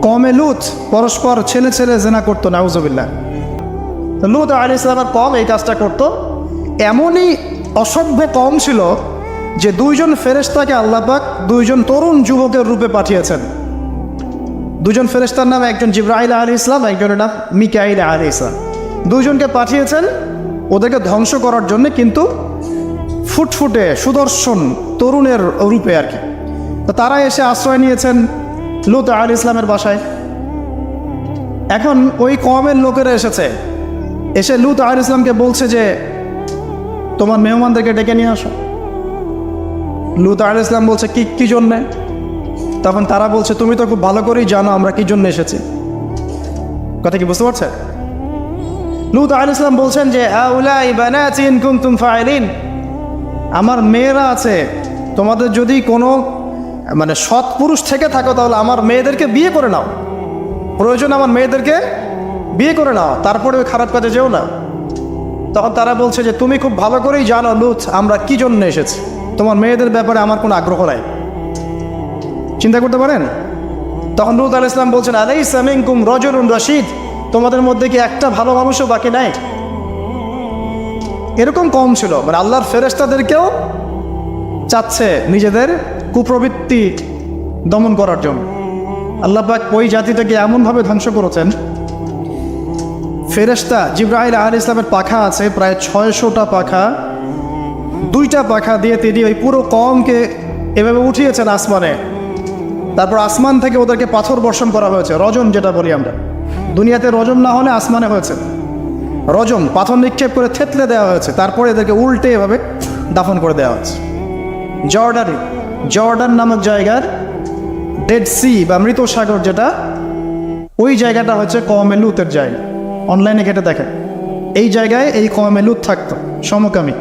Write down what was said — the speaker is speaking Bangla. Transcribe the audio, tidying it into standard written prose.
কমে লুত পরস্পর ছেলে ছেলে জেনা করতো, নাউজুবিল্লাহ। লুত আলাইহিস সালামের কম এই কাজটা করতো। এমনই অসভ্য কম ছিল যে দুইজন ফেরেশতাকে আল্লাহ পাক দুইজন তরুণ যুবকের রূপে পাঠিয়েছেন। দুজন ফেরেশতার নাম, একজন জিবরাইল আলাইহিস সালাম, একজনের নাম মিকাইল আলাইহিস সালাম। দুইজনকে পাঠিয়েছেন ওদেরকে ধ্বংস করার জন্য, কিন্তু ফুটফুটে সুদর্শন তরুণের রূপে আর কি। তো তারা এসে আশ্রয় নিয়েছেন লুত আলাইহিস ইসলামের বাসায়। এখন ওই কওমের লোকেরা এসে লুত আলাইহিস ইসলামকে বলছে যে তোমার মেহমানদেরকে ডেকে নিয়ে আসো। লুত আলাইহিস ইসলাম বলছে কি জন্যে? তখন তারা বলছে তুমি তো খুব ভালো করেই জানো আমরা কি জন্য এসেছি। কথা কি বুঝতে পারছে? লুত আলাইহিস ইসলাম বলছেন যে আউলাই বানাতি ইন কুনতুম ফাইলিন, আমার মেয়েরা আছে, তোমাদের যদি কোনো সৎ পুরুষ থেকে থাকো তাহলে আমার মেয়েদেরকে বিয়ে করে নাও, প্রয়োজন আমার মেয়েদেরকে বিয়ে করে নাও, তারপরে ওই খারাপ কাজে যেও না। তখন তারা বলছে যে তুমি খুব ভালো করেই জানো লুত আমরা কি জন্য এসেছি, তোমার মেয়েদের ব্যাপারে আমার কোনো আগ্রহ নাই। চিন্তা করতে পারেন? তখন লুত আলাইহিস সালাম বলছেন আলাইসা মিনকুম রাজুলুন রাশীদ, তোমাদের মধ্যে কি একটা ভালো মানুষও বাকি নাই? এরকম কম ছিল, আল্লাহর ফেরেশতাদেরকেও চাচ্ছে নিজেদের কুপ্রবৃত্তি দমন করার জন্য। আল্লাহ পাক ওই জাতিটাকে এমনভাবে ধ্বংস করেছেন। ফেরেশতা জিবরাইল আলাইহিস সালামের পাখা আছে প্রায় 600টা পাখা, 2টা পাখা দিয়ে তিনি ওই পুরো কওমকে এভাবে উঠিয়েছেন আসমানে। তারপর আসমান থেকে ওদেরকে পাথর বর্ষণ করা হয়েছে, রজম যেটা বলি আমরা। দুনিয়াতে রজম না হলে আসমানে হয়েছে রজম, পাথর নিক্ষেপ করে থেতলে দেওয়া হয়েছে, তারপরে এদেরকে উল্টে এভাবে দাফন করে দেওয়া হয়েছে। জর্ডান নামক জায়গার ডেড সি বা মৃত সাগর যেটা, ওই জায়গাটা হচ্ছে কওমে লুতের জায়গা। অনলাইনে ঘেটে দেখেন, এই জায়গায় এই কওমে লুত থাকতো সমকামী।